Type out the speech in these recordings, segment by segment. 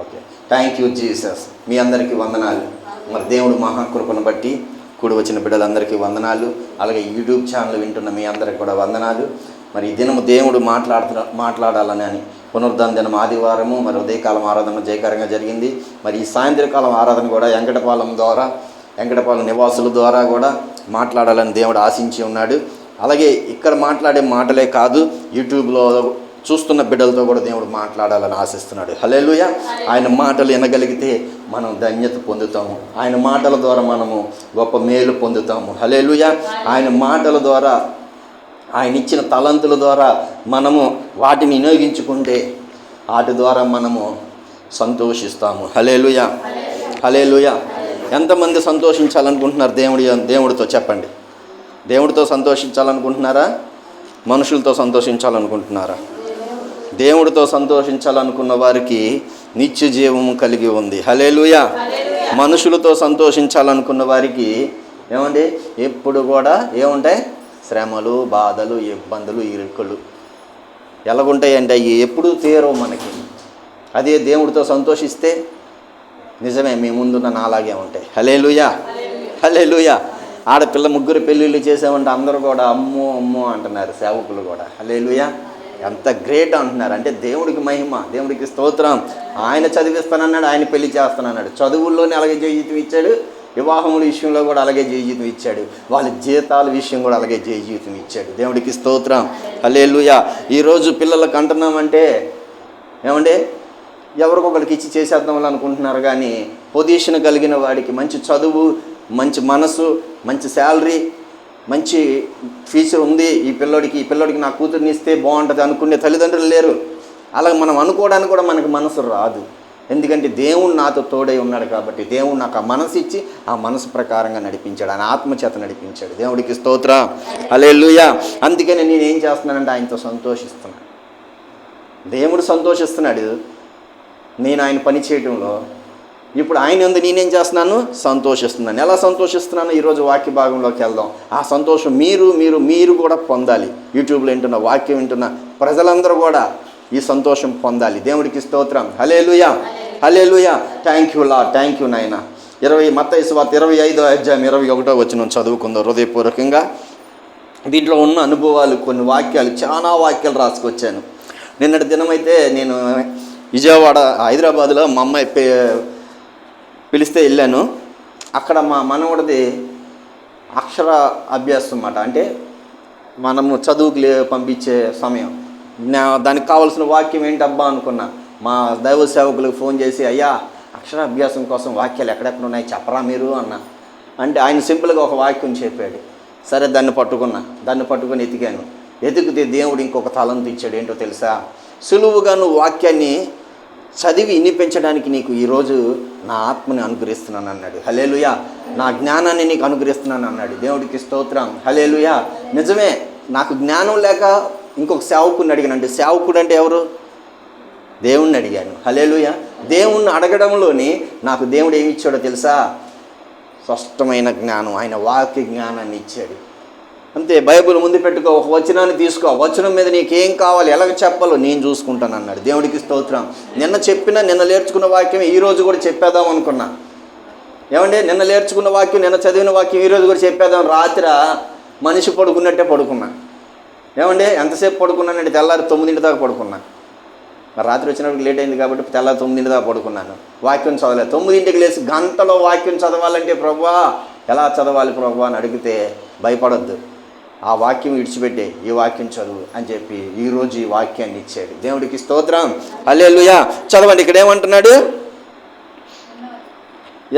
Okay, thank you Jesus. మీ అందరికీ వందనాలు. మరి దేవుడు మహాకృపను బట్టి కూడి వచ్చిన బిడ్డలందరికీ వందనాలు. అలాగే యూట్యూబ్ ఛానల్ వింటున్న మీ అందరికి కూడా వందనాలు. మరి ఈ దినము దేవుడు మాట్లాడాలని అని పునరుద్ధరణ దినం ఆదివారము, మరి ఉదయకాలం ఆరాధన జయకరంగా జరిగింది. మరి ఈ సాయంత్రకాలం ఆరాధన కూడా వెంకటపాలెం నివాసుల ద్వారా కూడా మాట్లాడాలని దేవుడు ఆశించి ఉన్నాడు. అలాగే ఇక్కడ మాట్లాడే మాటలే కాదు, యూట్యూబ్లో చూస్తున్న బిడ్డలతో కూడా దేవుడు మాట్లాడాలని ఆశిస్తున్నాడు. హల్లెలూయా. ఆయన మాటలు వినగలిగితే మనం ధన్యత పొందుతాము. ఆయన మాటల ద్వారా మనము గొప్ప మేలు పొందుతాము. హల్లెలూయా. ఆయన మాటల ద్వారా, ఆయన ఇచ్చిన తలంతుల ద్వారా మనము వాటిని వినియోగించుకుంటే వాటి ద్వారా మనము సంతోషిస్తాము. హల్లెలూయా, హల్లెలూయా. ఎంతమంది సంతోషించాలనుకుంటున్నారు దేవుడితో? చెప్పండి. దేవుడితో సంతోషించాలనుకుంటున్నారా? మనుషులతో సంతోషించాలనుకుంటున్నారా? దేవుడితో సంతోషించాలనుకున్న వారికి నిత్య జీవము కలిగి ఉంది. హల్లెలూయా. మనుషులతో సంతోషించాలనుకున్న వారికి ఏమండి ఎప్పుడు కూడా ఏముంటాయి? శ్రమలు, బాధలు, ఇబ్బందులు, ఇరుకులు ఎలాగుంటాయంటే అవి ఎప్పుడూ తీరవు మనకి. అదే దేవుడితో సంతోషిస్తే నిజమే మీ ముందున్న నాలాగే ఉంటాయి. హల్లెలూయా, హల్లెలూయా. ఆడపిల్ల 3 పెళ్ళిళ్ళు చేసామంటే అందరూ కూడా అమ్మో అమ్మో అంటున్నారు, సేవకులు కూడా. హల్లెలూయా. ఎంత గ్రేట్ అంటున్నారు అంటే దేవుడికి మహిమ, దేవుడికి స్తోత్రం. ఆయన చదివిస్తానన్నాడు, ఆయన పెళ్లి చేస్తానన్నాడు. చదువుల్లోనే అలాగే జీవితం ఇచ్చాడు, వివాహముల విషయంలో కూడా అలాగే జీవితం ఇచ్చాడు, వాళ్ళ జీతాల విషయం కూడా అలాగే జీవితం ఇచ్చాడు. దేవుడికి స్తోత్రం. హల్లెలూయా. ఈరోజు పిల్లలకు అంటున్నామంటే ఏమండి ఎవరికొకరికి ఇచ్చి చేసేద్దాం అనుకుంటున్నారు, కానీ పొజిషన్ కలిగిన వాడికి మంచి చదువు, మంచి మనసు, మంచి శాలరీ, మంచి ఫ్యూచర్ ఉంది ఈ పిల్లోడికి నా కూతుర్ని ఇస్తే బాగుంటుంది అనుకునే తల్లిదండ్రులు లేరు. అలాగే మనం అనుకోవడానికి కూడా మనకు మనసు రాదు. ఎందుకంటే దేవుడు నాతో తోడై ఉన్నాడు కాబట్టి దేవుడు నాకు ఆ మనసు ఇచ్చి ఆ మనసు ప్రకారంగా నడిపించాడు, ఆయన ఆత్మచేత నడిపించాడు. దేవుడికి స్తోత్రం. హల్లెలూయా. అందుకని నేను ఏం చేస్తున్నానంటే ఆయనతో సంతోషిస్తున్నాను. దేవుడు సంతోషిస్తున్నాడు నేను ఆయన పని చేయడంలో. ఇప్పుడు ఆయన ఉంది, నేనేం చేస్తున్నాను? సంతోషిస్తున్నాను. ఎలా సంతోషిస్తున్నాను? ఈరోజు వాక్య భాగంలోకి వెళ్దాం. ఆ సంతోషం మీరు కూడా పొందాలి. యూట్యూబ్లో వింటున్న, వాక్యం వింటున్న ప్రజలందరూ కూడా ఈ సంతోషం పొందాలి. దేవుడికి స్తోత్రం. Hallelujah, hallelujah. Thank you Lord, thank you నాయన. మత్తయి సువార్త 25వ అధ్యాయం 21వ వచనం చదువుకుందాం హృదయపూర్వకంగా. దీంట్లో ఉన్న అనుభవాలు, కొన్ని వాక్యాలు, చాలా వాక్యాలు రాసుకొచ్చాను. నిన్నటి దినమైతే నేను విజయవాడ, హైదరాబాద్లో మా అమ్మాయి పిలిస్తే వెళ్ళాను. అక్కడ మా మనవడిది అక్షర అభ్యాసం అన్నమాట. అంటే మనము చదువుకు పంపించే సమయం. దానికి కావాల్సిన వాక్యం ఏంటబ్బా అనుకున్నా. మా దైవ సేవకులకు ఫోన్ చేసి, అయ్యా అక్షర అభ్యాసం కోసం వాక్యాలు ఎక్కడెక్కడ ఉన్నాయి చెప్పరా మీరు అన్న. అంటే ఆయన సింపుల్గా ఒక వాక్యం చెప్పాడు. సరే దాన్ని పట్టుకొని ఎతికితే దేవుడు ఇంకొక తలంతు ఇచ్చాడు. ఏంటో తెలుసా? సులువుగా నువ్వు వాక్యాన్ని చదివి వినిపించడానికి నీకు ఈరోజు నా ఆత్మని అనుగ్రహిస్తున్నాను అన్నాడు. హల్లెలూయా. నా జ్ఞానాన్ని నీకు అనుగ్రహిస్తున్నాను అన్నాడు. దేవుడికి స్తోత్రం. హల్లెలూయా. నిజమే, నాకు జ్ఞానం లేక ఇంకొక సేవకుడిని అడిగానంటే, సేవకుడు అంటే ఎవరు? దేవుణ్ణి అడిగాను. హల్లెలూయా. దేవుణ్ణి అడగడంలోని నాకు దేవుడు ఏమి ఇచ్చాడో తెలుసా? స్పష్టమైన జ్ఞానం, ఆయన వాక్య జ్ఞానాన్ని ఇచ్చాడు. అంతే. బైబిల్ ముందు పెట్టుకో, ఒక వచనాన్ని తీసుకో, వచనం మీద నీకేం కావాలి, ఎలాగ చెప్పాలో నేను చూసుకుంటాను అన్నాడు. దేవుడికి స్తోత్రం. నిన్న నేర్చుకున్న వాక్యం ఈరోజు కూడా చెప్పేద్దాం అనుకున్నా. ఏమండి, నిన్న నేర్చుకున్న వాక్యం, నిన్న చదివిన వాక్యం ఈరోజు కూడా చెప్పేద్దాం. రాత్రి మనిషి పడుకున్నట్టే పడుకున్నా. ఏమండి, ఎంతసేపు పడుకున్నానంటే తెల్లారి 9 దాకా పడుకున్నా. మరి రాత్రి వచ్చినప్పుడు లేట్ అయింది కాబట్టి తెల్లారి 9 దాకా పడుకున్నాను. వాక్యం చదవలేదు. 9ంటికి లేచి గంటలో వాక్యం చదవాలంటే ప్రభువా ఎలా చదవాలి ప్రభువా అని అడిగితే భయపడొద్దు, ఆ వాక్యం విడిచిపెట్టే ఈ వాక్యం చదువు అని చెప్పి ఈరోజు ఈ వాక్యాన్ని ఇచ్చాడు. దేవుడికి స్తోత్రం. హల్లెలూయా. చదవండి, ఇక్కడ ఏమంటున్నాడు?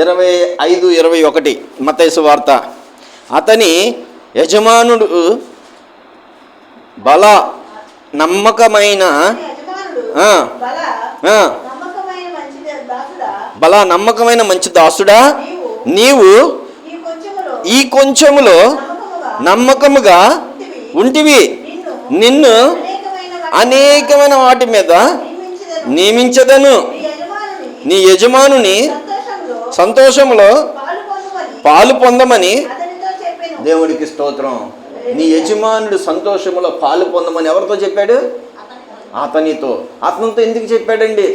25:21 మత్తయి సువార్త. అతని యజమానుడు నమ్మకమైన మంచి దాసుడా, నీవు ఈ కొంచెములో నమ్మకముగా ఉంటివి, నిన్ను అనేకమైన వాటి మీద నియమించదను. నీ యజమానుని సంతోషములో పాలు పొందమని. దేవుడికి స్తోత్రం. నీ యజమానుడు సంతోషములో పాలు పొందమని ఎవరితో చెప్పాడు? అతనితో. అతనితో ఎందుకు చెప్పాడండి?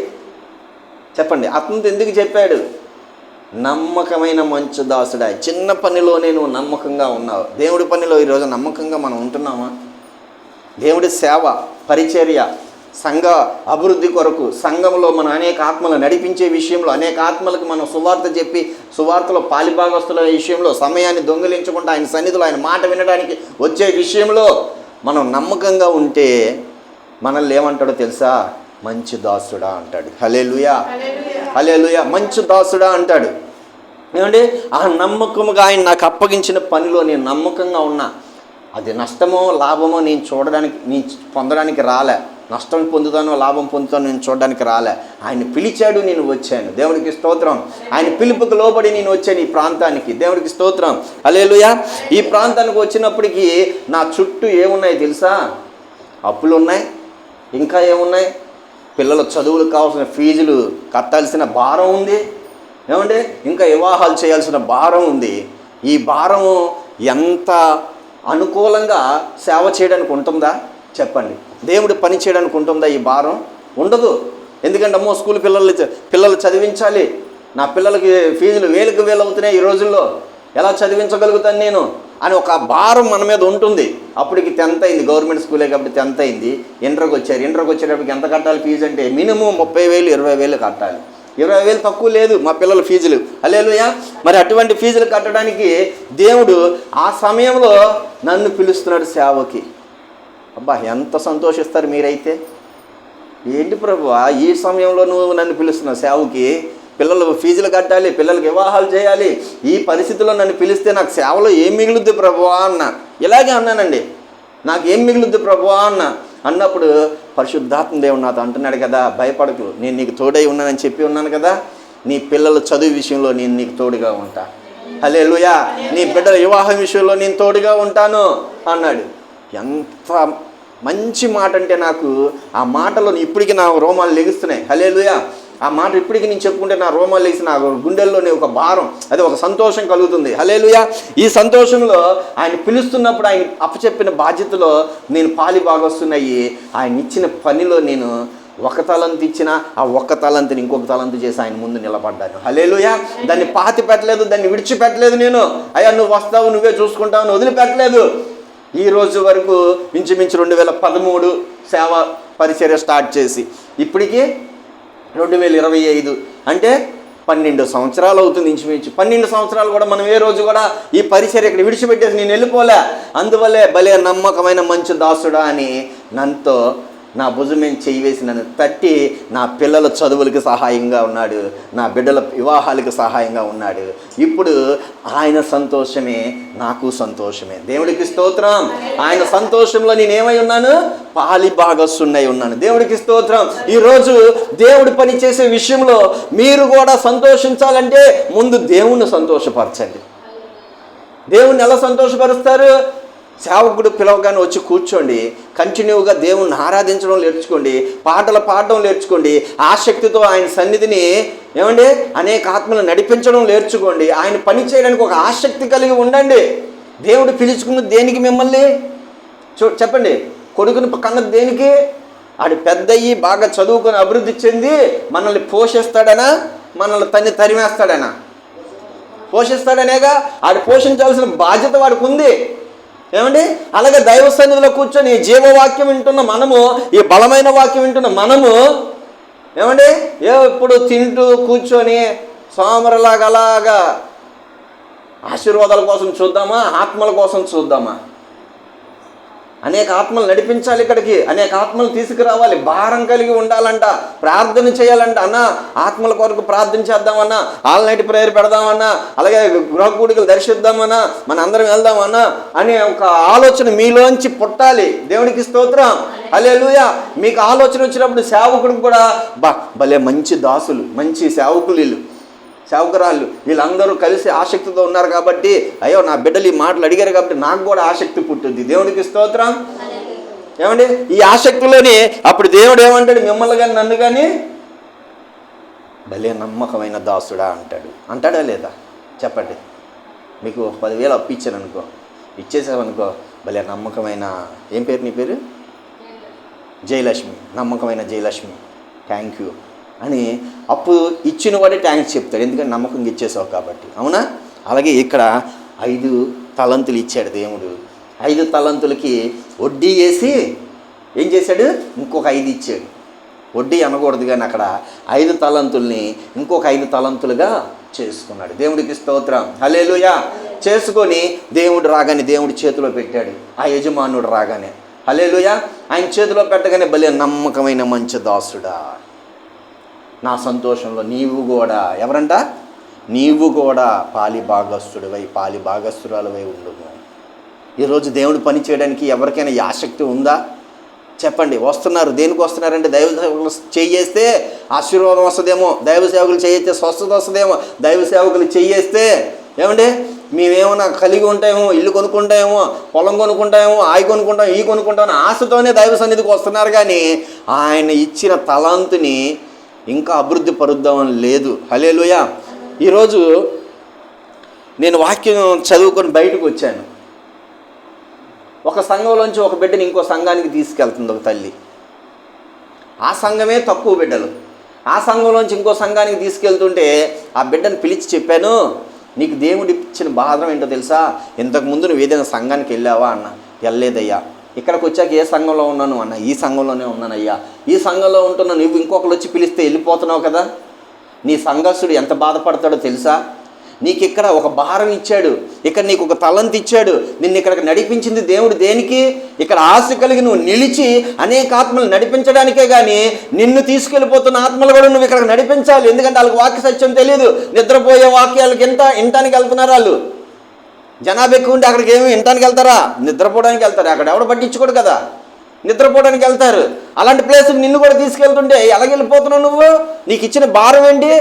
చెప్పండి, అతనితో ఎందుకు చెప్పాడు? నమ్మకమైన మంచు దాసుడా, చిన్న పనిలోనే నువ్వు నమ్మకంగా ఉన్నావు. దేవుడి పనిలో ఈరోజు నమ్మకంగా మనం ఉంటున్నామా? దేవుడి సేవ, పరిచర్య, సంఘ అభివృద్ధి కొరకు, సంఘంలో మనం అనేక ఆత్మలు నడిపించే విషయంలో, అనేక ఆత్మలకు మనం సువార్త చెప్పి సువార్తలో పాలిభాగస్తుల విషయంలో, సమయాన్ని దొంగిలించకుండా ఆయన సన్నిధిలో ఆయన మాట వినడానికి వచ్చే విషయంలో మనం నమ్మకంగా ఉంటే మనల్ని ఏమంటాడో తెలుసా? మంచి దాసుడా అంటాడు. హల్లెలూయా, హల్లెలూయా. మంచి దాసుడా అంటాడు. ఏమండి, ఆ నమ్మకముగా ఆయన నాకు అప్పగించిన పనిలో నేను నమ్మకంగా ఉన్నా. అది నష్టమో లాభమో నేను పొందడానికి రాలే. నష్టం పొందుతానో లాభం పొందుతానో నేను చూడడానికి రాలే. ఆయన పిలిచాడు, నేను వచ్చాను. దేవుడికి స్తోత్రం. ఆయన పిలుపుకు లోబడి నేను వచ్చాను ఈ ప్రాంతానికి. దేవుడికి స్తోత్రం. హల్లెలూయా. ఈ ప్రాంతానికి వచ్చినప్పటికీ నా చుట్టూ ఏమున్నాయి తెలుసా? అప్పులు ఉన్నాయి. ఇంకా ఏమున్నాయి? పిల్లల చదువులకు కావాల్సిన ఫీజులు కట్టాల్సిన భారం ఉంది. ఏమండి, ఇంకా వివాహాలు చేయాల్సిన భారం ఉంది. ఈ భారం ఎంత అనుకూలంగా సేవ చేయడానికి ఉంటుందా? చెప్పండి. దేవుడు పని చేయడానికి ఉంటుందా ఈ భారం? ఉండదు. ఎందుకంటే అమ్మో స్కూల్ పిల్లలు చదివించాలి, నా పిల్లలకి ఫీజులు వేలకు వేలు అవుతున్నాయి ఈ రోజుల్లో, ఎలా చదివించగలుగుతాను నేను అని ఒక భారం మన మీద ఉంటుంది. అప్పటికి 10th అయింది, గవర్నమెంట్ స్కూలే కాబట్టి 10th అయింది. ఇంటర్కి వచ్చేటప్పటికి ఎంత కట్టాలి ఫీజు అంటే మినిమం 30,000 20,000 కట్టాలి. 20,000 తక్కువ లేదు మా పిల్లల ఫీజులు. హల్లెలూయా. మరి అటువంటి ఫీజులు కట్టడానికి దేవుడు ఆ సమయంలో నన్ను పిలుస్తున్నాడు సేవకి. అబ్బా, ఎంత సంతోషిస్తారు మీరైతే. ఏంటి ప్రభువా, ఈ సమయంలో నువ్వు నన్ను పిలుస్తున్నావు సేవకి? పిల్లలు ఫీజులు కట్టాలి, పిల్లలకి వివాహాలు చేయాలి, ఈ పరిస్థితుల్లో నన్ను పిలిస్తే నాకు సేవలో ఏం మిగులుద్ది ప్రభువా అన్న. ఇలాగే అన్నానండి. నాకు ఏం మిగులుద్ది ప్రభువా అన్నప్పుడు పరిశుద్ధాత్మ దేవుడు నాతో అంటున్నాడు కదా, భయపడకు, నేను నీకు తోడై ఉన్నానని చెప్పి ఉన్నాను కదా, నీ పిల్లల చదువు విషయంలో నేను నీకు తోడుగా ఉంటా. హల్లెలూయా. నీ బిడ్డల వివాహం విషయంలో నేను తోడుగా ఉంటాను అన్నాడు. ఎంత మంచి మాట అంటే నాకు ఆ మాటలో ఇప్పటికీ నా రోమాలు లెగుస్తున్నాయి. హల్లెలూయా. ఆ మాట ఇప్పటికీ నేను చెప్పుకుంటే నా రోమాలు లేసి నా గుండెల్లోనే ఒక భారం, అది ఒక సంతోషం కలుగుతుంది. హల్లెలూయా. ఈ సంతోషంలో ఆయన పిలుస్తున్నప్పుడు ఆయన అప్పచెప్పిన బాధ్యతలో నేను పాలిభాగస్తున్నాయి. ఆయన ఇచ్చిన పనిలో నేను ఒక తలంతు ఇచ్చిన ఆ ఒక్క తలంతుని ఇంకొక తలంతు చేసి ఆయన ముందు నిలబడ్డాను. హల్లెలూయా. దాన్ని పాతి పెట్టలేదు, దాన్ని విడిచిపెట్టలేదు. నేను అయ్యా నువ్వు వస్తావు నువ్వే చూసుకుంటావు వదిలిపెట్టలేదు. ఈ రోజు వరకు ఇంచుమించు 2013 సేవ పరిచర్య స్టార్ట్ చేసి ఇప్పటికీ 2025 అంటే 12 సంవత్సరాలు అవుతుంది. ఇంచుమించు 12 సంవత్సరాలు కూడా మనం ఏ రోజు కూడా ఈ పరిచర్య ఇక్కడ విడిచిపెట్టేసి నేను వెళ్ళిపోలే. అందువల్లే భలే నమ్మకమైన మంచి దాసుడా అని నన్నుతో నా భుజమేం చెయ్యి వేసి నన్ను తట్టి నా పిల్లల చదువులకు సహాయంగా ఉన్నాడు, నా బిడ్డల వివాహాలకు సహాయంగా ఉన్నాడు. ఇప్పుడు ఆయన సంతోషమే నాకు సంతోషమే. దేవుడికి స్తోత్రం. ఆయన సంతోషంలో నేనేమై ఉన్నాను? పాలిభాగస్తున్నై ఉన్నాను. దేవుడికి స్తోత్రం. ఈరోజు దేవుడు పని చేసే విషయంలో మీరు కూడా సంతోషించాలంటే ముందు దేవుణ్ణి సంతోషపరచండి. దేవుణ్ణి ఎలా సంతోషపరుస్తారు? సేవకుడు పిలవగానే వచ్చి కూర్చోండి, కంటిన్యూగా దేవుణ్ణి ఆరాధించడం నేర్చుకోండి, పాటలు పాడడం నేర్చుకోండి, ఆసక్తితో ఆయన సన్నిధిని ఏమండి అనేక ఆత్మలు నడిపించడం నేర్చుకోండి. ఆయన పని చేయడానికి ఒక ఆసక్తి కలిగి ఉండండి. దేవుడు పిలుచుకున్నది దేనికి మిమ్మల్ని? చెప్పండి. కొడుకుని కన్నది దేనికి? ఆడు పెద్దయ్యి బాగా చదువుకొని అభివృద్ధి చెంది మనల్ని పోషిస్తాడనా, మనల్ని తరిమేస్తాడనా? పోషిస్తాడనేగా. ఆడు పోషించాల్సిన బాధ్యత వాడికి ఉంది. ఏమండి, అలాగే దైవ సన్నిధిలో కూర్చొని జీవవాక్యం వింటున్న మనము, ఈ బలమైన వాక్యం వింటున్న మనము ఏమండి ఎప్పుడు తింటూ కూర్చొని సోమరలాగా అలాగా ఆశీర్వాదాల కోసం చూద్దామా, ఆత్మల కోసం చూద్దామా? అనేక ఆత్మలు నడిపించాలి, ఇక్కడికి అనేక ఆత్మలు తీసుకురావాలి, భారం కలిగి ఉండాలంట, ప్రార్థన చేయాలంట. అన్న ఆత్మల కొరకు ప్రార్థన చేద్దామన్నా, ఆల్ నైట్ ప్రేయర్ పెడదామన్నా, అలాగే గృహ కూడికలు దర్శిద్దామన్నా, మన అందరం వెళ్దామన్నా అనే ఒక ఆలోచన మీలోంచి పుట్టాలి. దేవునికి స్తోత్రం. హల్లెలూయా. మీకు ఆలోచన వచ్చినప్పుడు సేవకుడికి కూడా భలే మంచి దాసులు, మంచి సేవకులు, వీళ్ళు సేవకురాళ్ళు వీళ్ళందరూ కలిసి ఆసక్తితో ఉన్నారు కాబట్టి, అయ్యో నా బిడ్డలు ఈ మాటలు అడిగారు కాబట్టి నాకు కూడా ఆసక్తి పుట్టింది. దేవునికి స్తోత్రం. ఏమండి, ఈ ఆసక్తిలోని అప్పుడు దేవుడు ఏమంటాడు? మిమ్మల్ని కానీ నన్ను కానీ భలే నమ్మకమైన దాసుడా అంటాడా లేదా? చెప్పండి. మీకు 10,000 అప్పు ఇచ్చాను అనుకో, ఇచ్చేసావనుకో, భలే నమ్మకమైన, ఏం పేరు నీ పేరు? జయలక్ష్మి. నమ్మకమైన జయలక్ష్మి, థ్యాంక్ యూ అని అప్పు ఇచ్చిన వాడే థ్యాంక్స్ చెప్తాడు, ఎందుకంటే నమ్మకంగా ఇచ్చేసావు కాబట్టి. అవునా? అలాగే ఇక్కడ 5 తలంతులు ఇచ్చాడు దేవుడు. 5 తలంతులకి వడ్డీ వేసి ఏం చేశాడు? ఇంకొక 5 ఇచ్చాడు. వడ్డీ అనకూడదు కానీ అక్కడ 5 తలంతుల్ని ఇంకొక 5 తలంతులుగా చేసుకున్నాడు. దేవుడికి స్తోత్రం, హల్లెలూయా. చేసుకొని దేవుడు రాగానే దేవుడి చేతిలో పెట్టాడు. ఆ యజమానుడు రాగానే హల్లెలూయా ఆయన చేతిలో పెట్టగానే, భలే నమ్మకమైన మంచి దాసుడా, నా సంతోషంలో నీవు కూడా, ఎవరంట? నీవు కూడా పాలి భాగస్తుడివై పాలి భాగస్తురాలవై ఉండుము. ఈరోజు దేవుడు పని చేయడానికి ఎవరికైనా ఈ ఆసక్తి ఉందా? చెప్పండి. వస్తున్నారు. దేనికి వస్తున్నారంటే దైవ సేవకులు చేయేస్తే ఆశీర్వాదం వస్తుందేమో, దైవ సేవకులు చేయిస్తే స్వస్థత వస్తుందేమో, దైవ సేవకులు చేయేస్తే ఏమండి మేమేమన్నా కలిగి ఉంటాయేమో, ఇల్లు కొనుక్కుంటామేమో, పొలం కొనుక్కుంటామేమో, ఆయి కొనుక్కుంటాం, ఈ కొనుక్కుంటాం ఆశతోనే దైవ సన్నిధికి వస్తున్నారు. కానీ ఆయన ఇచ్చిన తలాంతుని ఇంకా అభివృద్ధి పరుద్దామని లేదు. హల్లెలూయా. ఈరోజు నేను వాక్యం చదువుకొని బయటకు వచ్చాను. ఒక సంఘంలోంచి ఒక బిడ్డని ఇంకో సంఘానికి తీసుకెళ్తుంది ఒక తల్లి. ఆ సంఘమే తక్కువ బిడ్డలు. ఆ సంఘంలోంచి ఇంకో సంఘానికి తీసుకెళ్తుంటే ఆ బిడ్డను పిలిచి చెప్పాను, నీకు దేవుడు ఇచ్చిన బాధం ఏంటో తెలుసా? ఇంతకుముందు నువ్వు ఏదైనా సంఘానికి వెళ్ళావా అన్న. వెళ్ళలేదయ్యా. ఇక్కడికి వచ్చాక ఏ సంఘంలో ఉన్నాను అన్న. ఈ సంఘంలోనే ఉన్నానయ్యా. ఈ సంఘంలో ఉంటున్నా, నువ్వు ఇంకొకరు వచ్చి పిలిస్తే వెళ్ళిపోతున్నావు కదా. నీ సంఘస్థుడు ఎంత బాధపడతాడో తెలుసా? నీకు ఇక్కడ ఒక భారం ఇచ్చాడు, ఇక్కడ నీకు ఒక తలంతి ఇచ్చాడు, నిన్ను ఇక్కడికి నడిపించింది దేవుడు దేనికి? ఇక్కడ ఆశ కలిగి నువ్వు నిలిచి అనేక ఆత్మలు నడిపించడానికే. కానీ నిన్ను తీసుకెళ్ళిపోతున్న ఆత్మలు కూడా నువ్వు ఇక్కడికి నడిపించాలి. ఎందుకంటే వాళ్ళకి వాక్య సత్యం తెలియదు. నిద్రపోయే వాక్యాలకి ఇంటానికి వెళ్తున్నారు వాళ్ళు. జనాభా ఎక్కువ ఉంటే అక్కడికి ఏమి ఇంటానికి వెళ్తారా? నిద్రపోవడానికి వెళ్తారు. అక్కడ ఎవడ పట్టించుకోడు కదా, నిద్రపోవడానికి వెళ్తారు. అలాంటి ప్లేస్కి నిన్ను కూడా తీసుకెళ్తుంటే ఎలాగెళ్ళిపోతున్నావు నువ్వు? నీకు ఇచ్చిన భారం ఏంటి?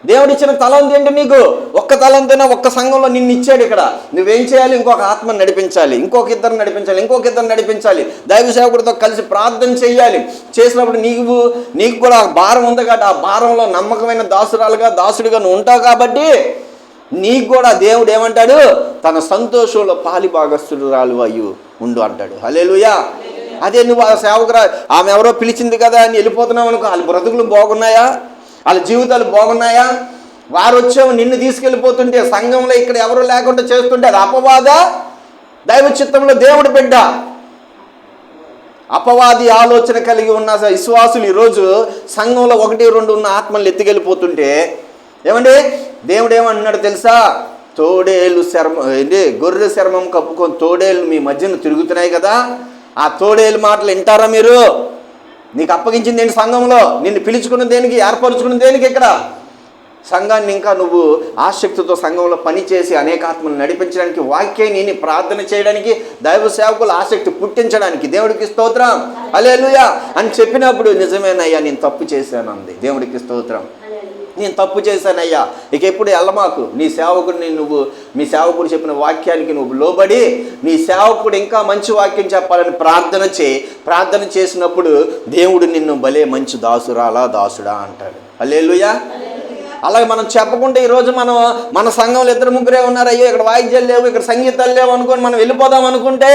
దేవుడు ఇచ్చిన తలంతి ఏంటి నీకు? ఒక్క తలంతైనా ఒక్క సంఘంలో నిన్ను ఇచ్చాడు. ఇక్కడ నువ్వేం చేయాలి? ఇంకొక ఆత్మను నడిపించాలి, ఇంకొక ఇద్దరు నడిపించాలి, ఇంకొక ఇద్దరు నడిపించాలి, దైవ సేవకుడితో కలిసి ప్రార్థన చేయాలి. చేసినప్పుడు నీకు కూడా భారం ఉంది కాబట్టి ఆ భారంలో నమ్మకమైన దాసుడిగా నువ్వు ఉంటావు. కాబట్టి నీకు కూడా దేవుడు ఏమంటాడు? తన సంతోషంలో పాలి భాగస్తురాలు అయ్యు ఉండు అంటాడు. హల్లెలూయా. అదే నువ్వు ఆ సేవకురా ఆమె ఎవరో పిలిచింది కదా అని వెళ్ళిపోతున్నావు అనుకో, వాళ్ళ బ్రతుకులు బాగున్నాయా? వాళ్ళ జీవితాలు బాగున్నాయా? వారు వచ్చావు నిన్ను తీసుకెళ్ళిపోతుంటే సంఘంలో ఇక్కడ ఎవరు లేకుండా చేస్తుంటే అది అపవాద దైవ చిత్తంలో దేవుడు బిడ్డ. అపవాది ఆలోచన కలిగి ఉన్న విశ్వాసులు ఈరోజు సంఘంలో 1-2 ఉన్న ఆత్మలు ఎత్తుకెళ్ళిపోతుంటే ఏమండి దేవుడు ఏమంటున్నాడు తెలుసా? తోడేళ్ళు గొర్రె చర్మం కప్పుకొని తోడేళ్ళు మీ మధ్యన తిరుగుతున్నాయి కదా, ఆ తోడేళ్ళు మాటలు వింటారా మీరు? నీకు అప్పగించింది ఏంటి సంఘంలో? నిన్ను పిలుచుకున్న దేనికి? ఏర్పరచుకున్న దేనికి? ఇక్కడ సంఘాన్ని ఇంకా నువ్వు ఆసక్తితో సంఘంలో పనిచేసి అనేక ఆత్మను నడిపించడానికి, వాక్యాన్ని ప్రార్థన చేయడానికి, దైవ సేవకులు ఆసక్తి పుట్టించడానికి. దేవుడికి స్తోత్రం, హల్లెలూయా అని చెప్పినప్పుడు నిజమేనయ్యా నేను తప్పు చేశాను అంది. దేవుడికి స్తోత్రం, నేను తప్పు చేశానయ్యా, ఇక ఎప్పుడు వెళ్ళమాకు. నీ సేవకుడు చెప్పిన వాక్యానికి నువ్వు లోబడి నీ సేవకుడు ఇంకా మంచి వాక్యం చెప్పాలని ప్రార్థన చేసినప్పుడు దేవుడు నిన్ను భలే మంచి దాసుడా అంటాడు. హల్లెలూయా. అలాగే మనం చెప్పకుంటే ఈరోజు మన సంఘంలో 2-3 ఉన్నారు, అయ్యో ఇక్కడ వాయిద్యాలు లేవు, ఇక్కడ సంగీతాలు లేవు అనుకొని మనం వెళ్ళిపోదాం అనుకుంటే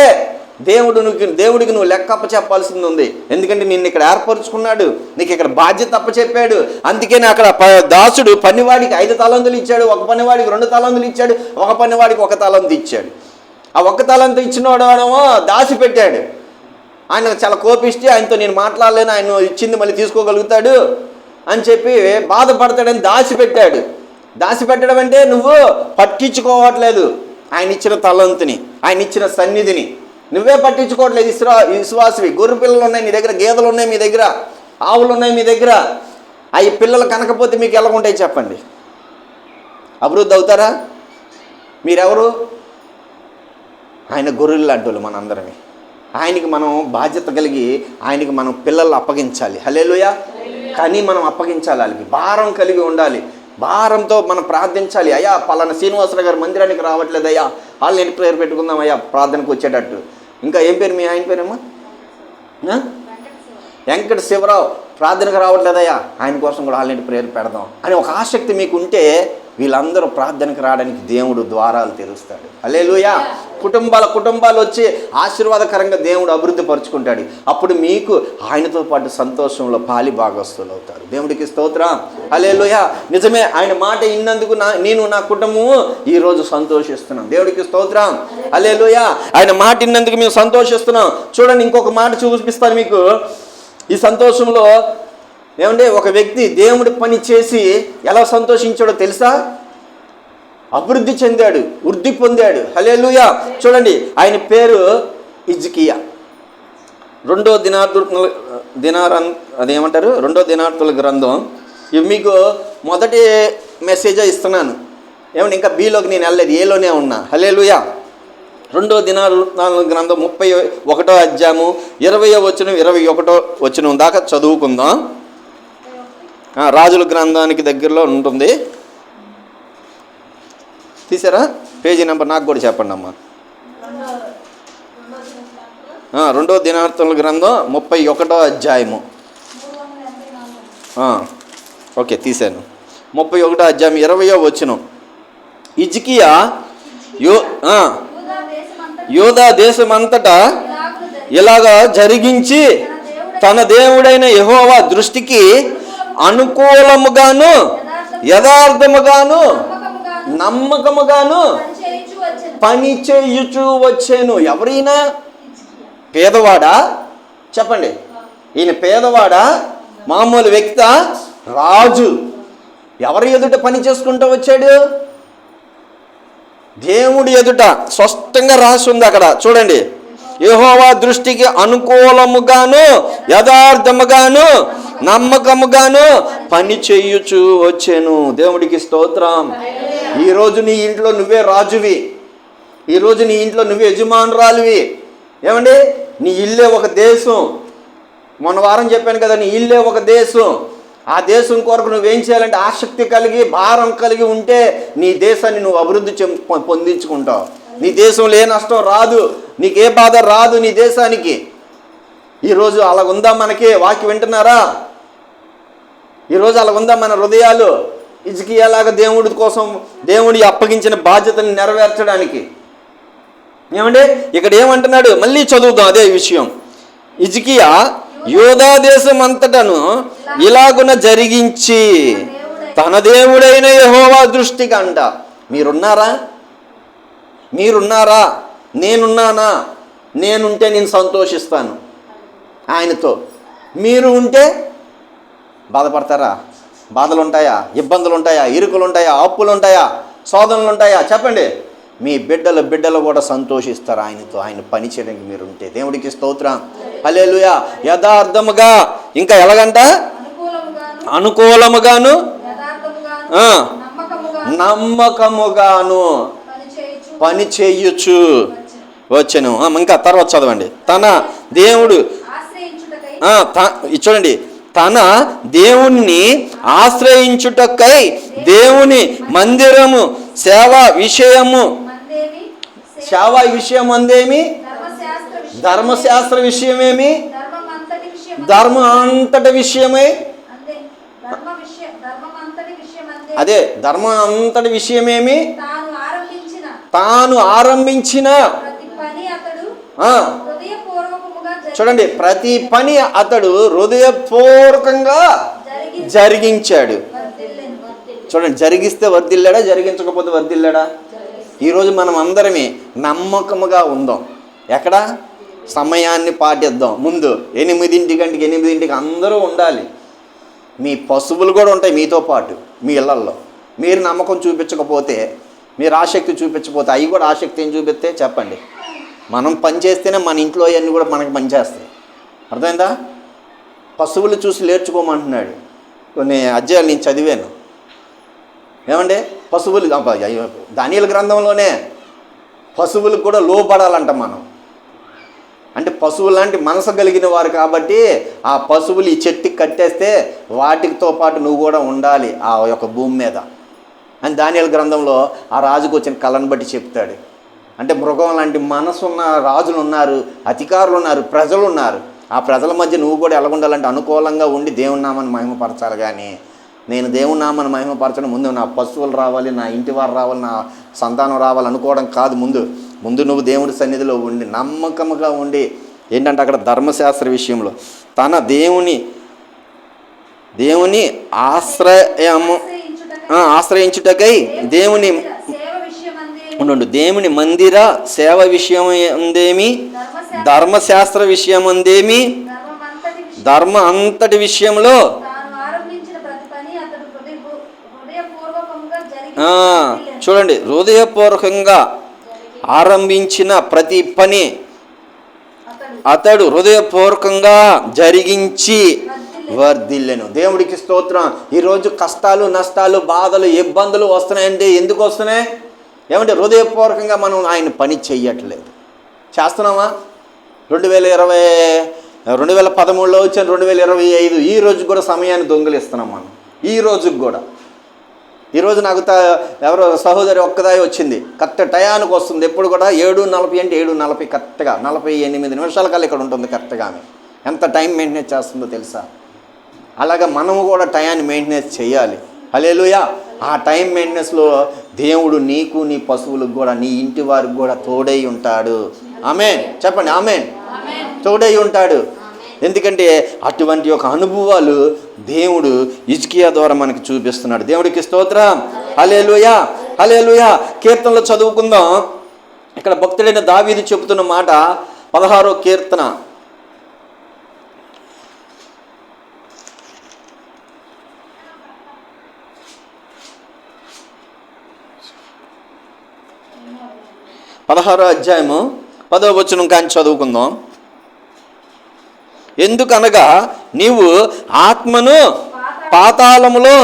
దేవుడికి నువ్వు లెక్కప్ప చెప్పాల్సింది ఉంది. ఎందుకంటే నిన్ను ఇక్కడ ఏర్పరచుకున్నాడు, నీకు ఇక్కడ బాధ్యత అప్పచెప్పాడు. అందుకని అక్కడ దాసుడు పనివాడికి 5 తలంతులు ఇచ్చాడు, ఒక పనివాడికి 2 తలంతులు ఇచ్చాడు, ఒక పనివాడికి 1 తలంతు ఇచ్చాడు. ఆ 1 తలంతు ఇచ్చినోడేమో దాచి పెట్టాడు. ఆయన చాలా కోపిస్తే ఆయనతో నేను మాట్లాడలేను, ఆయన ఇచ్చింది మళ్ళీ తీసుకోగలుగుతాడు అని చెప్పి బాధపడతాడని దాచిపెట్టాడు. దాచిపెట్టడం అంటే నువ్వు పట్టించుకోవట్లేదు ఆయన ఇచ్చిన తలంతుని, ఆయన ఇచ్చిన సన్నిధిని నువ్వే పట్టించుకోవట్లేదు. విశ్వాసవి. గొర్రె పిల్లలు ఉన్నాయి నీ దగ్గర, గేదెలు ఉన్నాయి మీ దగ్గర, ఆవులు ఉన్నాయి మీ దగ్గర. అవి పిల్లలు కనకపోతే మీకు ఎలా ఉంటాయి చెప్పండి? అభివృద్ధి అవుతారా? మీరెవరు? ఆయన గొర్రెలు లాంటి వాళ్ళు మనందరమే. ఆయనకి మనం బాధ్యత కలిగి ఆయనకి మనం పిల్లలు అప్పగించాలి. హల్లెలూయా. కానీ మనం అప్పగించాలి, వాళ్ళకి భారం కలిగి ఉండాలి. భారంతో మనం ప్రార్థించాలి. అయ్యా పలానా శ్రీనివాసరావు గారు మందిరానికి రావట్లేదు అయ్యా, వాళ్ళని ఇంటి ప్రేయర్ పెట్టుకుందాం అయ్యా ప్రార్థనకు వచ్చేటట్టు. ఇంకా ఏం పేరు మీ ఆయన పేరేమ్మా? వెంకట శివరావు ప్రార్థనకు రావట్లేదయ్యా, ఆయన కోసం కూడా వాళ్ళని ప్రేయర్ పెడదాం అని ఒక ఆసక్తి మీకు ఉంటే వీళ్ళందరూ ప్రార్థనకు రావడానికి దేవుడు ద్వారాలు తెరుస్తాడు. హల్లెలూయా. కుటుంబాలు వచ్చి ఆశీర్వాదకరంగా దేవుడు అభివృద్ధి పరుచుకుంటాడు. అప్పుడు మీకు ఆయనతో పాటు సంతోషంలో పాలి భాగస్తులు అవుతారు. దేవుడికి స్తోత్రం. హల్లెలూయా. నిజమే, ఆయన మాట విన్నందుకు నేను నా కుటుంబము ఈరోజు సంతోషిస్తున్నాం. దేవుడికి స్తోత్రం. హల్లెలూయా. ఆయన మాట విన్నందుకు మేము సంతోషిస్తున్నాం. చూడండి, ఇంకొక మాట చూపిస్తాను మీకు. ఈ సంతోషంలో ఏమంటే ఒక వ్యక్తి దేవుడి పని చేసి ఎలా సంతోషించాడో తెలుసా? అభివృద్ధి చెందాడు, వృద్ధి పొందాడు. హల్లెలూయా. చూడండి, ఆయన పేరు హిజ్కియా. రెండో దినార్తుల గ్రంథం. ఇవి మీకు మొదటి మెసేజ్ ఇస్తున్నాను. ఏమంటే ఇంకా బీలోకి నేను వెళ్ళలేదు, ఏలోనే ఉన్నా. హల్లెలూయా. రెండో దినార్తుల గ్రంథం 31వ అధ్యాయము 20వ వచనం 21వ వచనం దాకా చదువుకుందాం. రాజుల గ్రంథానికి దగ్గరలో ఉంటుంది. తీసారా? పేజీ నెంబర్ నాకు కూడా చెప్పండి అమ్మా. రెండో దినార్తుల గ్రంథం 31వ అధ్యాయము. ఓకే, తీశాను. 31వ అధ్యాయం 20వ వచనం. హిజ్కియా యూదా దేశమంతటా ఇలాగా జరిగించి తన దేవుడైన యెహోవా దృష్టికి అనుకూలముగాను యథార్థముగాను నమ్మకముగాను పని చేయుచూ వచ్చాను. ఎవరైనా పేదవాడా? చెప్పండి. ఈయన పేదవాడా? మామూలు వ్యక్తి? రాజు. ఎవరి ఎదుట పని చేసుకుంటూ వచ్చాడు? దేవుడి ఎదుట. స్పష్టంగా రాసి ఉంది అక్కడ, చూడండి. యెహోవా దృష్టికి అనుకూలముగాను యథార్థముగాను నమ్మకముగాను పని చేయుచూ వచ్చాను. దేవుడికి స్తోత్రం. ఈరోజు నీ ఇంట్లో నువ్వే రాజువి. ఈరోజు నీ ఇంట్లో నువ్వే యజమానురాలువి. ఏమండి, నీ ఇల్లే ఒక దేశం. మొన్న వారం చెప్పాను కదా, నీ ఇల్లే ఒక దేశం. ఆ దేశం కొరకు నువ్వేం చేయాలంటే ఆసక్తి కలిగి భారం కలిగి ఉంటే నీ దేశాన్ని నువ్వు అభివృద్ధి పొందించుకుంటావు. నీ దేశంలో ఏ నష్టం రాదు, నీకే బాధ రాదు నీ దేశానికి. ఈరోజు అలాగుందా? మనకి వాక్యం వింటున్నారా? ఈరోజు అలాగుందా మన హృదయాలు? హిజ్కియాలాగా దేవుడి కోసం దేవుడి అప్పగించిన బాధ్యతను నెరవేర్చడానికి. ఏమంటే ఇక్కడ ఏమంటున్నాడు? మళ్ళీ చదువుదాం అదే విషయం. హిజ్కియా యూదా దేశం అంతటను ఇలాగున జరిగించి తన దేవుడైన యెహోవా దృష్టికి అంట. మీరున్నారా? నేనున్నానా? నేనుంటే నేను సంతోషిస్తాను ఆయనతో. మీరు ఉంటే బాధపడతారా? బాధలు ఉంటాయా? ఇబ్బందులు ఉంటాయా? ఇరుకులు ఉంటాయా? అప్పులు ఉంటాయా? శోధనలు ఉంటాయా? చెప్పండి. మీ బిడ్డలు కూడా సంతోషిస్తారు ఆయనతో. ఆయన పని చేయడానికి మీరు ఉంటే. దేవుడికి స్తోత్రం. హల్లెలూయా. యథార్థముగా, ఇంకా ఎలాగంట? అనుకూలముగాను నమ్మకముగాను పని చేయుచు వచ్చాను. ఇంకా తర్వాత చదవండి. తన దేవుడు చూడండి, తన దేవుణ్ణి ఆశ్రయించుటకై దేవుని మందిరము సేవా విషయం అందేమి, ధర్మశాస్త్ర విషయమేమి, ధర్మం అంతటి విషయమే. అదే ధర్మం అంతటి విషయమేమి, తాను ఆరంభించిన చూడండి, ప్రతి పని అతడు హృదయపూర్వకంగా జరిగించాడు. చూడండి, జరిగిస్తే వర్ధిల్లాడా? జరిగించకపోతే వర్ధిల్లాడా? ఈరోజు మనం అందరమే నమ్మకముగా ఉందాం. ఎక్కడ? సమయాన్ని పాటిద్దాం. ముందు 8:00 అందరూ ఉండాలి. మీ పశువులు కూడా ఉంటాయి మీతో పాటు మీ ఇళ్లల్లో. మీరు నమ్మకం చూపించకపోతే, మీరు ఆసక్తి చూపించకపోతే, అవి కూడా ఆసక్తి ఏం చూపిస్తే చెప్పండి. మనం పని చేస్తేనే మన ఇంట్లో అవన్నీ కూడా మనకు పనిచేస్తాయి. అర్థమైందా? పశువులు చూసి నేర్చుకోమంటున్నాడు. కొన్ని అధ్యాయాలు నేను చదివాను. ఏమండి, పశువులు దానియేలు గ్రంథంలోనే పశువులకు కూడా లోపడాలంట మనం. అంటే పశువు లాంటి మనసు కలిగిన వారు కాబట్టి ఆ పశువులు ఈ చెట్టుకి కట్టేస్తే వాటితో పాటు నువ్వు కూడా ఉండాలి ఆ యొక్క భూమి మీద అని దానియేలు గ్రంథంలో ఆ రాజుకు వచ్చిన కళను బట్టి చెప్తాడు. అంటే మృగం లాంటి మనసు ఉన్న రాజులు ఉన్నారు, అధికారులు ఉన్నారు, ప్రజలు ఉన్నారు. ఆ ప్రజల మధ్య నువ్వు కూడా ఎలాగుండాలంటే అనుకూలంగా ఉండి దేవుని నామాన్ని మహిమపరచాలి. కానీ నేను దేవుని నామను మహిమపరచడం ముందు నా పశువులు రావాలి, నా ఇంటి వారు రావాలి, నా సంతానం రావాలి అనుకోవడం కాదు. ముందు నువ్వు దేవుడి సన్నిధిలో ఉండి నమ్మకంగా ఉండి ఏంటంటే అక్కడ ధర్మశాస్త్ర విషయంలో తన దేవుని ఆశ్రయించుటకై దేవుని మందిర సేవ విషయం అందేమి, ధర్మశాస్త్ర విషయం అందేమి, ధర్మ అంతటి విషయంలో చూడండి, హృదయపూర్వకంగా ఆరంభించిన ప్రతి పని అతడు హృదయపూర్వకంగా జరిగించి వర్ధిల్లెను. దేవుడికి స్తోత్రం. ఈరోజు కష్టాలు, నష్టాలు, బాధలు, ఇబ్బందులు వస్తున్నాయంటే ఎందుకు వస్తున్నాయి? ఏమంటే హృదయపూర్వకంగా మనం ఆయన పని చెయ్యట్లేదు. చేస్తున్నామా? 2013లో వచ్చిన 2025 ఈ రోజు కూడా సమయాన్ని దొంగిలిస్తున్నాం మనం. ఈ రోజుకి కూడా ఈరోజు నాకు ఎవరో సహోదరి ఒక్కదాయి వచ్చింది, కరెక్ట్ టయానికి వస్తుంది. ఎప్పుడు కూడా 7:40 అంటే 7:40 కరెక్ట్గా 48 నిమిషాల కల్లా ఇక్కడ ఉంటుంది కరెక్ట్గా. ఆమె ఎంత టైం మెయింటెనెన్స్ చేస్తుందో తెలుసా? అలాగా మనము కూడా టయాన్ని మెయింటెనెన్స్ చేయాలి. హల్లెలూయా. ఆ టైం మెయింటెనెన్స్లో దేవుడు నీకు, నీ పశువులకు కూడా, నీ ఇంటి వారికి కూడా తోడై ఉంటాడు. ఆమేన్ చెప్పండి. ఆమేన్. తోడై ఉంటాడు. ఎందుకంటే అటువంటి ఒక అనుభవాలు దేవుడు హిజ్కియా ద్వారా మనకి చూపిస్తున్నాడు. దేవుడికి స్తోత్రం. హల్లెలూయా, హల్లెలూయా. కీర్తనలో చదువుకుందాం. ఇక్కడ భక్తుడైన దావీదు చెబుతున్న మాట 16వ కీర్తన 16వ అధ్యాయము 10వ వచనం కానీ చదువుకుందాం. ఎందుకనగా నీవు ఆత్మను పాతాళములో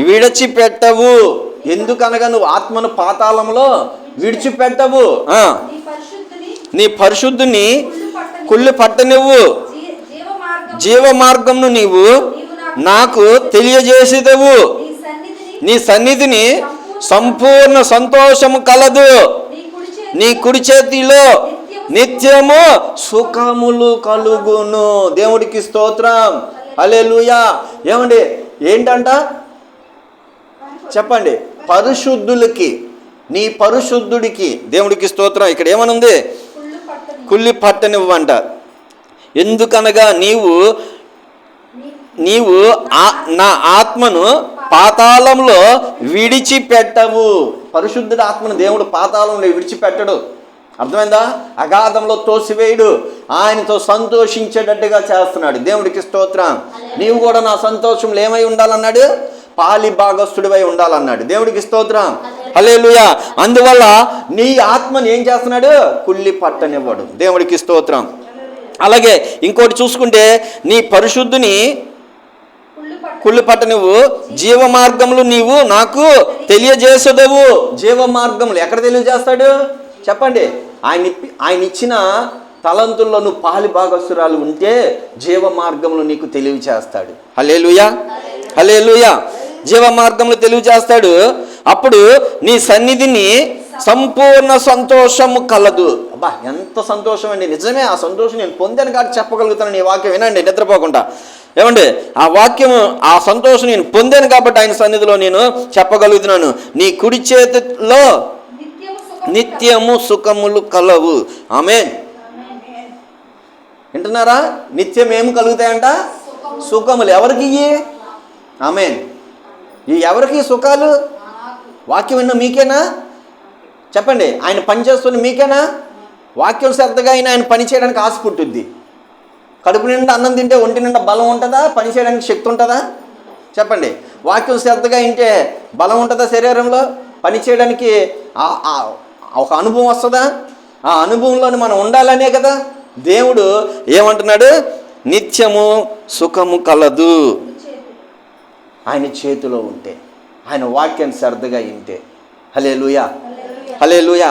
విడిచిపెట్టవు. ఎందుకనగా నువ్వు ఆత్మను పాతాళములో విడిచిపెట్టవు. నీ పరిశుద్ధుని కుళ్ళు పట్టనివ్వు. జీవ మార్గంను నీవు నాకు తెలియజేసేదవు. నీ సన్నిధిని సంపూర్ణ సంతోషము కలదు. నీ కుడి చేతిలో నిత్యము సుఖములు కలుగును. దేవుడికి స్తోత్రం. హల్లెలూయా. ఏమండి ఏంటంట చెప్పండి? పరిశుద్ధులకి, నీ పరిశుద్ధుడికి దేవుడికి స్తోత్రం. ఇక్కడ ఏమనుంది? కుళ్ళి పట్టనివ్వంట. ఎందుకనగా నీవు నా ఆత్మను పాతాళంలో విడిచిపెట్టవు. పరిశుద్ధుడి ఆత్మను దేవుడు పాతాళంలో విడిచిపెట్టడు. అర్థమైందా? అగాధంలో తోసివేయుడు. ఆయనతో సంతోషించేటట్టుగా చేస్తున్నాడు. దేవుడికి స్తోత్రం. నీవు కూడా నా సంతోషంలో ఏమై ఉండాలన్నాడు? పాలి భాగస్థుడివై ఉండాలన్నాడు. దేవుడికి స్తోత్రం. హల్లెలూయా. అందువల్ల నీ ఆత్మని ఏం చేస్తున్నాడు? కుళ్ళి పట్టనివ్వడు. దేవుడికి స్తోత్రం. అలాగే ఇంకోటి చూసుకుంటే నీ పరిశుద్ధుని కుళ్ళు పట్టనివ్వు. జీవ మార్గములు నీవు నాకు తెలియజేసేదవు. జీవ మార్గములు ఎక్కడ తెలియజేస్తాడు చెప్పండి? ఆయన ఇచ్చిన తలంతుల్లో నువ్వు పాలి భాగస్తురాలు ఉంటే జీవ మార్గములు నీకు తెలియజేస్తాడు. హల్లెలూయా, హల్లెలూయా. జీవ మార్గములు తెలియజేస్తాడు. అప్పుడు నీ సన్నిధిని సంపూర్ణ సంతోషము కలదు. అబ్బా ఎంత సంతోషం అండి! నిజమే, ఆ సంతోషం నేను పొందాను కాబట్టి చెప్పగలుగుతాను. ఈ వాక్యం వినండి నిద్రపోకుండా. ఏమండి ఆ వాక్యము, ఆ సంతోషం నేను పొందాను కాబట్టి ఆయన సన్నిధిలో నేను చెప్పగలుగుతున్నాను. నీ కుడి చేతిలో నిత్యము సుఖములు కలవు. ఆమేన్. వింటున్నారా? నిత్యం ఏమి కలుగుతాయంట? సుఖములు. ఎవరికి? ఆమేన్. ఈ ఎవరికి సుఖాలు? వాక్యం విన్న మీకేనా? చెప్పండి. ఆయన పనిచేస్తున్న మీకేనా? వాక్యం శ్రద్ధగా ఆయన పని చేయడానికి ఆశ పుట్టుద్ది. కడుపు నిండా అన్నం తింటే ఒంటి నిండా బలం ఉంటుందా? పని చేయడానికి శక్తి ఉంటుందా? చెప్పండి. వాక్యం శ్రద్ధగా వింటే బలం ఉంటుందా? శరీరంలో పని చేయడానికి ఒక అనుభవం వస్తుందా? ఆ అనుభవంలోని మనం ఉండాలనే కదా దేవుడు ఏమంటున్నాడు? నిత్యము సుఖము కలదు. ఆయన చేతిలో ఉంటే, ఆయన వాక్యాన్ని శ్రద్ధగా వింటే. హల్లెలూయా, హల్లెలూయా.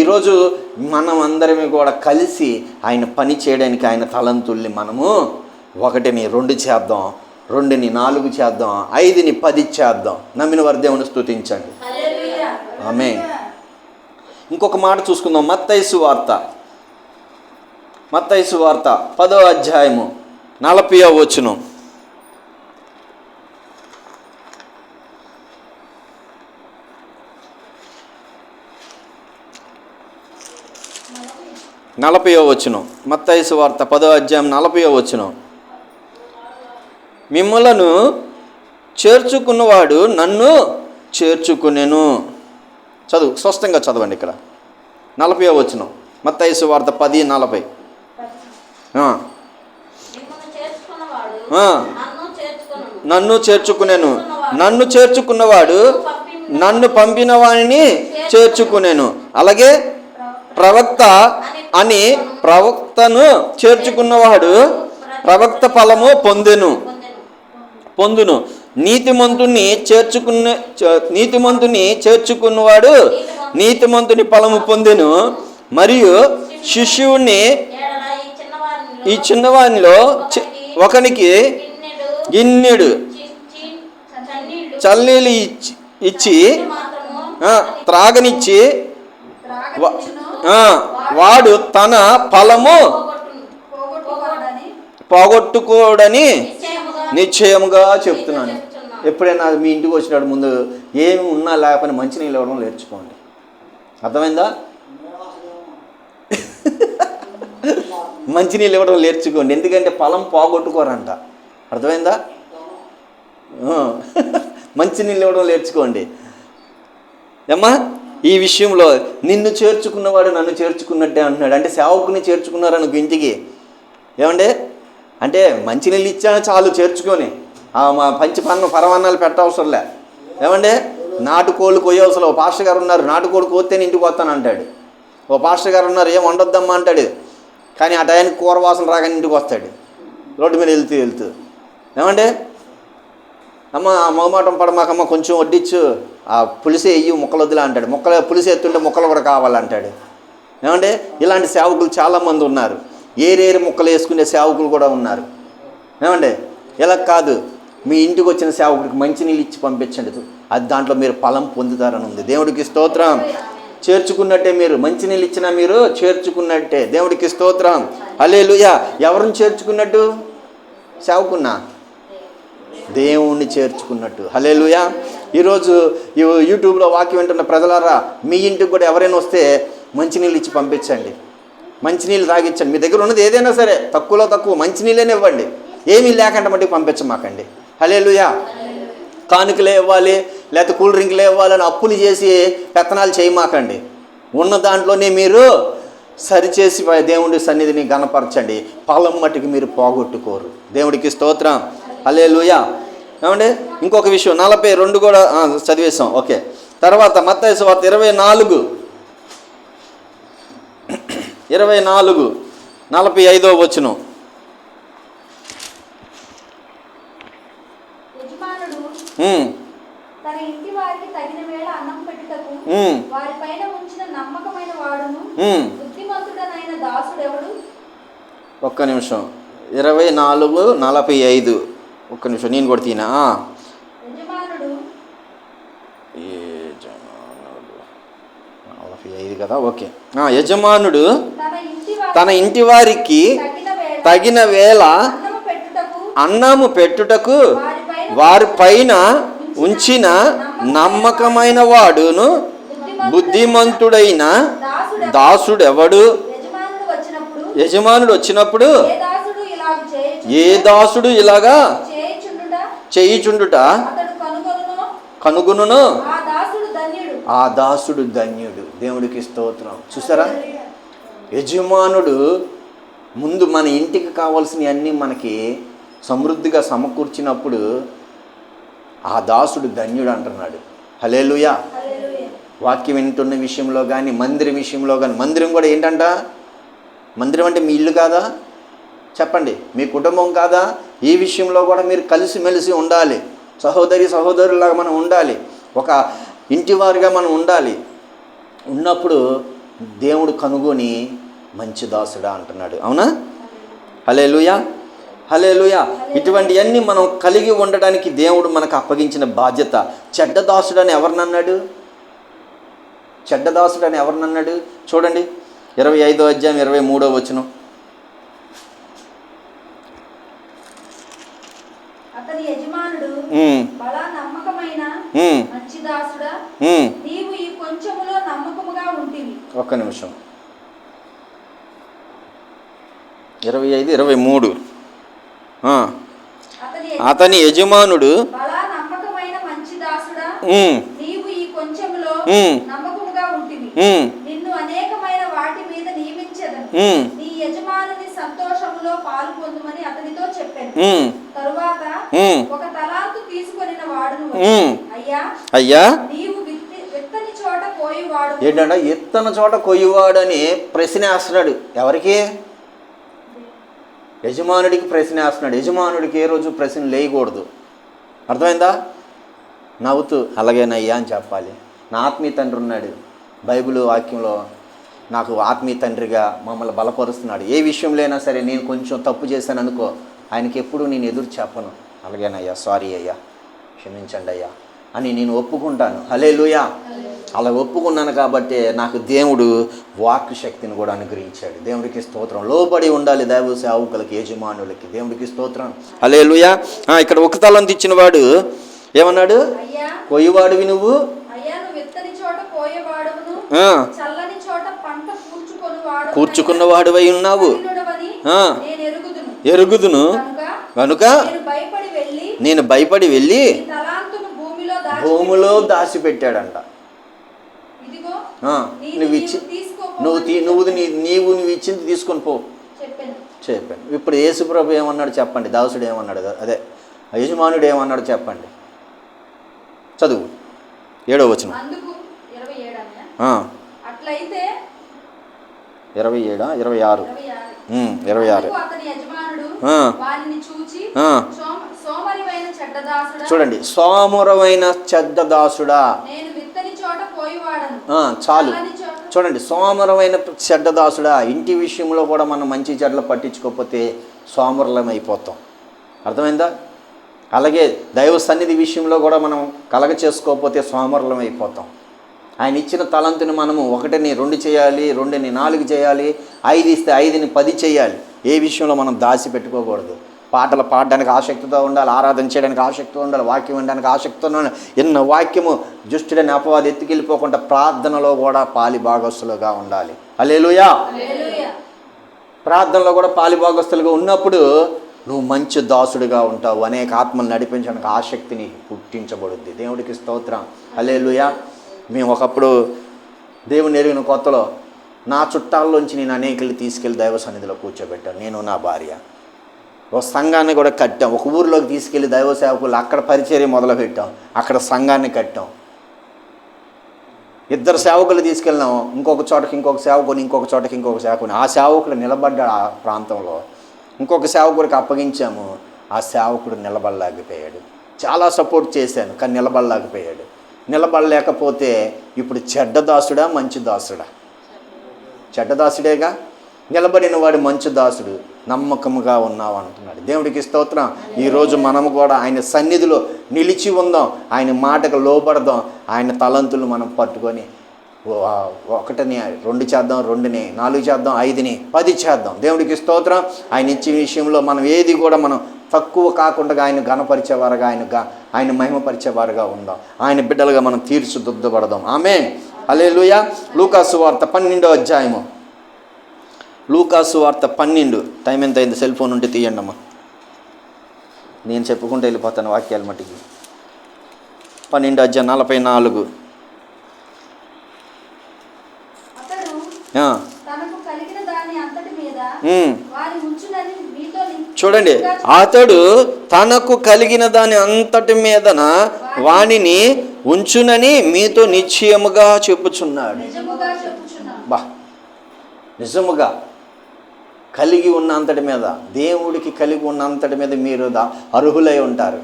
ఈరోజు మనం అందరమే కూడా కలిసి ఆయన పని చేయడానికి ఆయన తలంతుల్ని మనము 1ని 2 చేద్దాం, 2ని 4 చేద్దాం, 5ని 10 చేద్దాం. నమ్మిన వారి దేవుని స్తుతించండి. ఆమేన్. ఇంకొక మాట చూసుకుందాం. మత్తయి సువార్త 10వ అధ్యాయము 40వ వచనం. 40వ వచనం, మత్తయి సువార్త 10వ అధ్యాయం 40వ వచనం. మిమ్మలను చేర్చుకున్నవాడు నన్ను చేర్చుకునేను. చదువు, స్పష్టంగా చదవండి. ఇక్కడ 40వ వచనం, మత్తయి సువార్త 10:40. నన్ను చేర్చుకునేను, నన్ను చేర్చుకున్నవాడు నన్ను పంపిన వానిని చేర్చుకునేను. అలాగే ప్రవక్తను చేర్చుకున్నవాడు ప్రవక్త ఫలము పొందును. నీతిమంతుని చేర్చుకున్నవాడు నీతిమంతుని ఫలము పొందెను. మరియు శిష్యుని ఈ చిన్నవానిలో ఒకనికి గిన్నెడు చల్లీలు ఇచ్చి త్రాగనిచ్చి వాడు తన ఫలము పోగొట్టుకోడని నిశ్చయముగా చెప్తున్నాను. ఎప్పుడైనా మీ ఇంటికి వచ్చినాడు ముందు ఏమి ఉన్నా లేకపోయినా మంచినీళ్ళు ఇవ్వడం నేర్చుకోండి. అర్థమైందా? మంచినీళ్ళు ఇవ్వడం నేర్చుకోండి. ఎందుకంటే ఫలం పోగొట్టుకోరంట. అర్థమైందా? మంచినీళ్ళు ఇవ్వడం నేర్చుకోండి. ఏమ్మా, ఈ విషయంలో నిన్ను చేర్చుకున్నవాడు నన్ను చేర్చుకున్నట్టే అంటున్నాడు. అంటే సేవకుని చేర్చుకున్నారు అనుకో ఇంటికి. ఏమంటే అంటే మంచినీళ్ళు ఇచ్చాను చాలు చేర్చుకొని మా పరమాన్నాలు పెట్టవసరంలే. ఏమంటే నాటుకోళ్ళు కొయ్యవసరం. ఓ పాస్టర్ గారు ఉన్నారు, నాటుకోడు కోస్తేనే ఇంటికి వస్తాను అంటాడు. ఓ పాస్టర్ గారు ఉన్నారు, ఏం వండొద్దమ్మా అంటాడు. కానీ ఆ టైంకి కూర వాసన రాగానే ఇంటికి వస్తాడు రోడ్డు మీద వెళ్తూ. ఏమంటే అమ్మ మొగమాటం పడమాకమ్మ కొంచెం వడ్డించు, ఆ పులిసే వెయ్యి ముక్కలు వద్దులా అంటాడు. పులిసే ఎత్తుంటే ముక్కలు కూడా కావాలంటాడు. ఏమంటే ఇలాంటి సేవకులు చాలామంది ఉన్నారు. ఏరేరు ముక్కలు వేసుకునే సేవకులు కూడా ఉన్నారు. ఏమంటే ఇలా కాదు, మీ ఇంటికి వచ్చిన సేవకుడికి మంచినీళ్ళు ఇచ్చి పంపించండి, అది దాంట్లో మీరు ఫలం పొందుతారని ఉంది. దేవుడికి స్తోత్రం. చేర్చుకున్నట్టే, మీరు మంచినీళ్ళు ఇచ్చినా మీరు చేర్చుకున్నట్టే. దేవుడికి స్తోత్రం. హల్లెలూయా. ఎవరిని చేర్చుకున్నట్టు? సేవకున్నా దేవుణ్ణి చేర్చుకున్నట్టు. హల్లెలూయా. ఈరోజు యూట్యూబ్లో వాక్యం వింటున్న ప్రజలారా, మీ ఇంటికి కూడా ఎవరైనా వస్తే మంచినీళ్ళు ఇచ్చి పంపించండి, మంచినీళ్ళు తాగించండి. మీ దగ్గర ఉన్నది ఏదైనా సరే తక్కువలో తక్కువ మంచినీళ్ళనే ఇవ్వండి. ఏమీ లేకుండా మట్టుకు పంపించమాకండి. హల్లెలూయా. కానుకలే ఇవ్వాలి లేకపోతే కూల్ డ్రింక్లే ఇవ్వాలని అప్పులు చేసి పెత్తనాలు చేయమాకండి. ఉన్న దాంట్లోనే మీరు సరిచేసి దేవుడి సన్నిధిని గణపరచండి. ఫలం మట్టుకు మీరు పోగొట్టుకోరు. దేవుడికి స్తోత్రం. హల్లెలూయా. ఏమండి ఇంకొక విషయం 42 కూడా చదివేశాం. ఓకే. తర్వాత మత్తయి సువార్త 24:45 వచనం. తన ఇంటి వారికి తగిన వేళ అన్నం పెట్టుటకు వారిపైన ఉంచిన నమ్మకమైన వాడును బుద్ధిమంతుడనైన దాసుడు ఎవడు? ఒక్క నిమిషం. 24:45 ఒక్క నిమిషం, నేను కూడా తీనా. యజమానుడు 45 కదా. ఓకే. యజమానుడు తన ఇంటి వారికి తగిన వేళ అన్నము పెట్టుటకు వారి పైన ఉంచిన నమ్మకమైన వాడును బుద్ధిమంతుడైన దాసుడెవడు? యజమానుడు వచ్చినప్పుడు ఏ దాసుడు ఇలాగా చేయుచుండుట కనుగొనును ఆ దాసుడు ధన్యుడు. దేవుడికి స్తోత్రం. చూసారా, యజమానుడు ముందు మన ఇంటికి కావాల్సినవన్నీ మనకి సమృద్ధిగా సమకూర్చినప్పుడు ఆ దాసుడు ధన్యుడు అంటున్నాడు. హల్లెలూయా. వాక్యం వింటున్న విషయంలో కానీ మందిరం విషయంలో కానీ, మందిరం కూడా ఏంటంట? మందిరం అంటే మీ ఇల్లు కాదా? చెప్పండి, మీ కుటుంబం కాదా? ఈ విషయంలో కూడా మీరు కలిసిమెలిసి ఉండాలి. సహోదరులాగా మనం ఉండాలి. ఒక ఇంటివారిగా మనం ఉండాలి. ఉన్నప్పుడు దేవుడు కనుగొని మంచి దాసుడా అంటున్నాడు. అవునా? హల్లెలూయా. హల్లెలూయా. ఇటువంటివన్నీ మనం కలిగి ఉండడానికి దేవుడు మనకు అప్పగించిన బాధ్యత. చెడ్డ దాసుడని ఎవరినన్నాడు? చెడ్డదాసుడని ఎవరినన్నాడు? చూడండి 25వ అధ్యాయం 23వ వచనం. అతని యజమానుడు బలా నమ్మకమైన మంచి దాసుడా, నీవు ఈ కొంచెములో నమ్మకముగా ఉంటివి. ఒక్క నిమిషం. 25, 23. అతని అతని యజమానుడు బలా నమ్మకమైన మంచి దాసుడా, ఉమ్, నీవు ఈ కొంచెములో ఉమ్, నమ్మకముగా ఉంటివి, ఉమ్, నిన్ను అనేకమైన వాటి మీద నియమించెదను, ఉమ్, నీ యజమానుని సంతోషములో పాలు పొందుమని అతనితో చెప్పాను. ఉమ్, తరువాత ఉమ్, ఒక తలాంతు తీసుకొనిన వాడును ఉమ్. వచ్చి, అయ్యా, అయ్యా, నీవు విత్తని చోట పోయేవాడు. ఏంటంటే ఎత్తన చోట కొయ్యవాడని ప్రశ్న వేస్తున్నాడు. ఎవరికి? యజమానుడికి ప్రశ్న వేస్తున్నాడు. యజమానుడికి ఏ రోజు ప్రశ్న లేయకూడదు. అర్థమైందా? నవ్వుతూ అలాగేనయ్యా అని చెప్పాలి. నా ఆత్మీయ తండ్రి ఉన్నాడు, బైబిల్ వాక్యంలో నాకు ఆత్మీయ తండ్రిగా మమ్మల్ని బలపరుస్తున్నాడు. ఏ విషయంలో సరే నేను కొంచెం తప్పు చేశాను అనుకో, ఆయనకి ఎప్పుడు నేను ఎదురు చెప్పను. అలాగేనయ్యా, సారీ అయ్యా, క్షమించండి అయ్యా అని నేను ఒప్పుకుంటాను. హల్లెలూయా. అలా ఒప్పుకున్నాను కాబట్టి నాకు దేవుడు వాక్ శక్తిని కూడా అనుగ్రహించాడు. దేవుడికి స్తోత్రం. లోబడి ఉండాలి దైవ సేవకులకి, యజమానులకి. దేవుడికి స్తోత్రం. హల్లెలూయా. ఇక్కడ ఒక తలంతు ఇచ్చిన వాడు ఏమన్నాడు? అయ్యా, కొయ్యవాడివి నువ్వు, అయ్యా, నువ్వు విత్తని చోట పోయేవాడును, చల్లని చోట పంట కూర్చుకున్నవాడివై ఉన్నావు. ఎరుగుదును కనుక నేను భయపడి వెళ్ళి భూమిలో దాచిపెట్టాడంట. నువ్వు ఇచ్చింది తీసుకొని పో చెప్పాను. ఇప్పుడు యేసుప్రభు ఏమన్నాడు చెప్పండి? దాసుడు ఏమన్నాడు? అదే యజమానుడు ఏమన్నాడు చెప్పండి? చదువు 7వ వచనం. 27, 26, 26. చూడండి, సోమరమైన చెడ్డదాసుడా. చాలు చూడండి, సోమరమైన చెడ్డదాసుడా. ఇంటి విషయంలో కూడా మనం మంచి చెడ్డలు పట్టించుకోకపోతే సోమరులం అయిపోతాం. అర్థమైందా? అలాగే దైవ సన్నిధి విషయంలో కూడా మనం కలగ చేసుకోకపోతే సోమరులం అయిపోతాం. ఆయన ఇచ్చిన తలంతుని మనము 1ని 2 చేయాలి, 2ని 4 చేయాలి, 5 ఇస్తే 5ని 10 చేయాలి. ఏ విషయంలో మనం దాచి పెట్టుకోకూడదు. పాటలు పాడడానికి ఆసక్తితో ఉండాలి, ఆరాధన చేయడానికి ఆసక్తితో ఉండాలి, వాక్యం వినడానికి ఆసక్తితో ఉండాలి. ఎన్న వాక్యము దుష్టుడని అపవాది ఎత్తుకెళ్ళిపోకుండా ప్రార్థనలో కూడా పాలి భాగస్తులుగా ఉండాలి. హల్లెలూయా. ప్రార్థనలో కూడా పాలి భాగస్తులుగా ఉన్నప్పుడు నువ్వు మంచి దాసుడిగా ఉంటావు. అనేక ఆత్మలు నడిపించడానికి ఆసక్తిని పుట్టించబడుద్ది. దేవుడికి స్తోత్రం. హల్లెలూయా. మేము ఒకప్పుడు దేవుని ఎరిగిన కొత్తలో నా చుట్టాల్లోంచి నేను అనేకలు తీసుకెళ్ళి దైవ సన్నిధిలో కూర్చోబెట్టాను. నేను నా భార్య ఒక సంఘాన్ని కూడా కట్టాం. ఒక ఊరిలోకి తీసుకెళ్ళి దైవ సేవకులు అక్కడ పరిచర్య మొదలుపెట్టాం. అక్కడ సంఘాన్ని కట్టాం. 2 సేవకులు తీసుకెళ్ళినాం. ఇంకొక చోటకి ఇంకొక సేవకుని, ఇంకొక చోటకి ఇంకొక సేవకుని. ఆ సేవకుడు నిలబడ్డాడు ఆ ప్రాంతంలో. ఇంకొక సేవకుడికి అప్పగించాము. ఆ సేవకుడు నిలబడలేకపోయాడు. చాలా సపోర్ట్ చేశాను కానీ నిలబడలేకపోయాడు. నిలబడలేకపోతే ఇప్పుడు చెడ్డదాసుడా మంచి దాసుడా? చెడ్డదాసుడేగా. నిలబడిన వాడు మంచి దాసుడు. నమ్మకముగా ఉన్నావు అంటున్నాడు. దేవుడికి స్తోత్రం. ఈరోజు మనము కూడా ఆయన సన్నిధిలో నిలిచి ఉందాం. ఆయన మాటకు లోబడదాం. ఆయన తలంతులు మనం పట్టుకొని 1ని 2 చేద్దాం, 2ని 4 చేద్దాం, 5ని 10 చేద్దాం. దేవుడికి స్తోత్రం. ఆయన ఇచ్చే విషయంలో మనం ఏది కూడా మనం తక్కువ కాకుండా ఆయన ఘనపరిచేవారుగా, ఆయన మహిమపరిచేవారుగా ఉందాం. ఆయన బిడ్డలుగా మనం తీర్చిదిద్దబడదాం. ఆమేన్. హల్లెలూయా. లూకాసు వార్త 12వ అధ్యాయము. లూకాసు వార్త 12. టైం ఎంత అయింది? సెల్ ఫోన్ ఉంటే తీయండి అమ్మా. నేను చెప్పుకుంటూ వెళ్ళిపోతాను వాక్యాల మట్టికి. 12వ అధ్యాయం 44. చూడండి, అతడు తనకు కలిగిన దాని అంతటి మీదన వాణిని ఉంచునని మీతో నిశ్చయముగా చెప్పుచున్నాడు. నిజముగా కలిగి ఉన్నంతటి మీద, దేవుడికి కలిగి ఉన్నంతటి మీద మీరు అర్హులై ఉంటారు.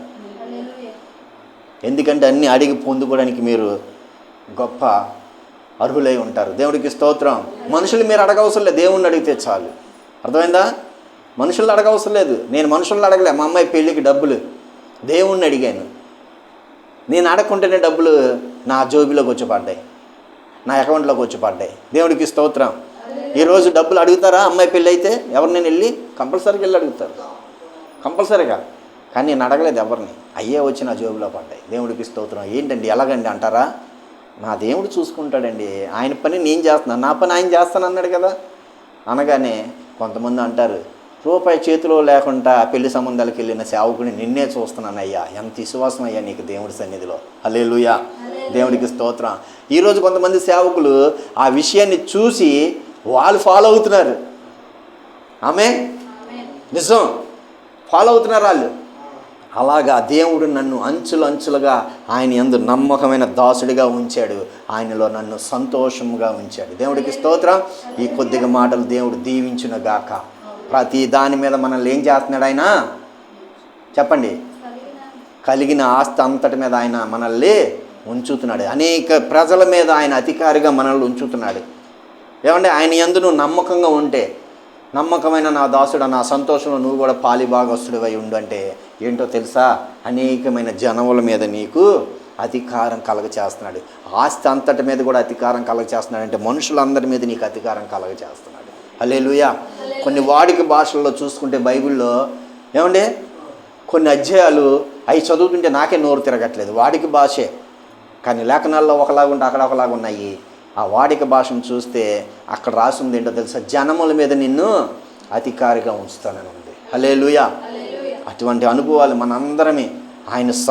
ఎందుకంటే అన్నీ అడిగి పొందుకోవడానికి మీరు గొప్ప అర్హులై ఉంటారు. దేవుడికి స్తోత్రం. మనుషులు మీరు అడగవసరం లేదు, దేవుణ్ణి అడిగితే చాలు. అర్థమైందా? మనుషులను అడగవసరం లేదు. నేను మనుషులను అడగలే. మా అమ్మాయి పెళ్ళికి డబ్బులు దేవుణ్ణి అడిగాను. నేను అడగకుంటేనే డబ్బులు నా జోబిలోకి వచ్చి పడ్డాయి, నా అకౌంట్లోకి వచ్చి పడ్డాయి. దేవుడికి స్తోత్రం. ఈరోజు డబ్బులు అడుగుతారా? అమ్మాయి పెళ్ళి అయితే ఎవరినైనా వెళ్ళి కంపల్సరీగా వెళ్ళి అడుగుతారు, కంపల్సరీగా. కానీ నేను అడగలేదు ఎవరిని. అయ్యే వచ్చి నా జోబులో పడ్డాయి. దేవుడికి స్తోత్రం. ఏంటండి ఎలాగండి అంటారా? నా దేవుడు చూసుకుంటాడండి. ఆయన పని నేను చేస్తున్నాను, నా పని ఆయన చేస్తాను అన్నాడు కదా. అనగానే కొంతమంది అంటారు, రూపాయి చేతిలో లేకుండా పెళ్లి సంబంధాలకు వెళ్ళిన సేవకుని నిన్నే చూస్తున్నానయ్యా. ఎంత విశ్వాసం అయ్యా నీకు దేవుడి సన్నిధిలో. హల్లెలూయా, దేవుడికి స్తోత్రం. ఈరోజు కొంతమంది సేవకులు ఆ విషయాన్ని చూసి వాళ్ళు ఫాలో అవుతున్నారు. నిజం, ఫాలో అవుతున్నారు వాళ్ళు. అలాగా దేవుడు నన్ను అంచులుగా ఆయన యందు నమ్మకమైన దాసుడిగా ఉంచాడు. ఆయనలో నన్ను సంతోషంగా ఉంచాడు. దేవుడికి స్తోత్రం. ఈ కొద్దిగా మాటలు దేవుడు దీవించునుగాక. ప్రతి దాని మీద మనల్ని ఏం చేస్తున్నాడు ఆయన చెప్పండి? కలిగిన ఆస్తి అంతటి మీద ఆయన మనల్ని ఉంచుతున్నాడు. అనేక ప్రజల మీద ఆయన అధికారిగా మనల్ని ఉంచుతున్నాడు. ఏమంటే ఆయన యందు నువ్వు నమ్మకంగా ఉంటే, నమ్మకమైన నా దాసుడు నా సంతోషంలో నువ్వు కూడా పాలిభాగస్తుడివై ఉండు అంటే ఏంటో తెలుసా? అనేకమైన జనముల మీద నీకు అధికారం కలగచేస్తున్నాడు. ఆస్తి అంతటి మీద కూడా అధికారం కలగచేస్తున్నాడు. అంటే మనుషులందరి మీద నీకు అధికారం కలగచేస్తున్నాడు. హల్లెలూయా. కొన్ని వాడుక భాషల్లో చూసుకుంటే బైబిల్లో ఏమండి కొన్ని అధ్యాయాలు అవి చదువుతుంటే నాకే నోరు తిరగట్లేదు. వాడిక భాషే, కానీ లేఖనాల్లో ఒకలాగా ఉంటే అక్కడ ఒకలాగా ఉన్నాయి. ఆ వాడిక భాషను చూస్తే అక్కడ రాసింది ఏంటో తెలుసా? జనముల మీద నిన్ను అధికారిగా ఉంచుతానని ఉంది. హల్లెలూయా. అటువంటి అనుభవాలు మనందరమే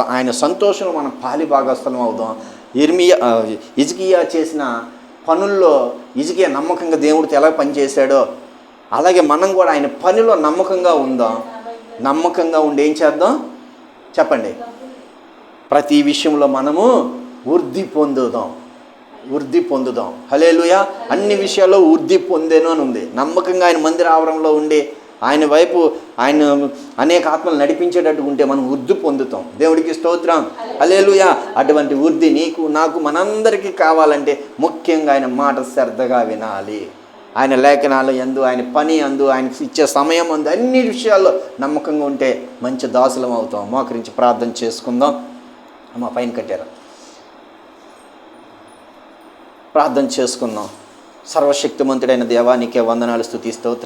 ఆయన సంతోషంలో మనం పాలిభాగస్థలం అవుదాం. హిజ్కియా చేసిన పనుల్లో హిజ్కియా నమ్మకంగా దేవుడితో ఎలా పనిచేశాడో అలాగే మనం కూడా ఆయన పనిలో నమ్మకంగా ఉందాం. నమ్మకంగా ఉండి ఏం చేద్దాం చెప్పండి? ప్రతి విషయంలో మనము వృద్ధి పొందుదాం. హల్లెలూయా. అన్ని విషయాల్లో వృద్ధి పొందేను అని ఉంది. నమ్మకంగా ఆయన మందిర ఆవరణలో ఉండి ఆయన వైపు ఆయన అనేక ఆత్మలు నడిపించేటట్టు ఉంటే మనం వృద్ధి పొందుతాం. దేవుడికి స్తోత్రం. హల్లెలూయా. అటువంటి వృద్ధి నీకు నాకు మనందరికీ కావాలంటే ముఖ్యంగా ఆయన మాట శ్రద్ధగా వినాలి. ఆయన లేఖనాలు యందు, ఆయన పని అందు, ఆయనకి ఇచ్చే సమయం అందు, అన్ని విషయాల్లో నమ్మకంగా ఉంటే మంచి దాసులం అవుతాం. మోకరించి ప్రార్థన చేసుకుందాం. అమ్మ పైన కట్టారు. ప్రార్థన చేసుకుందాం. సర్వశక్తిమంతుడైన దేవా నీకే వందనాలు, స్తుతి, స్తోత్రం.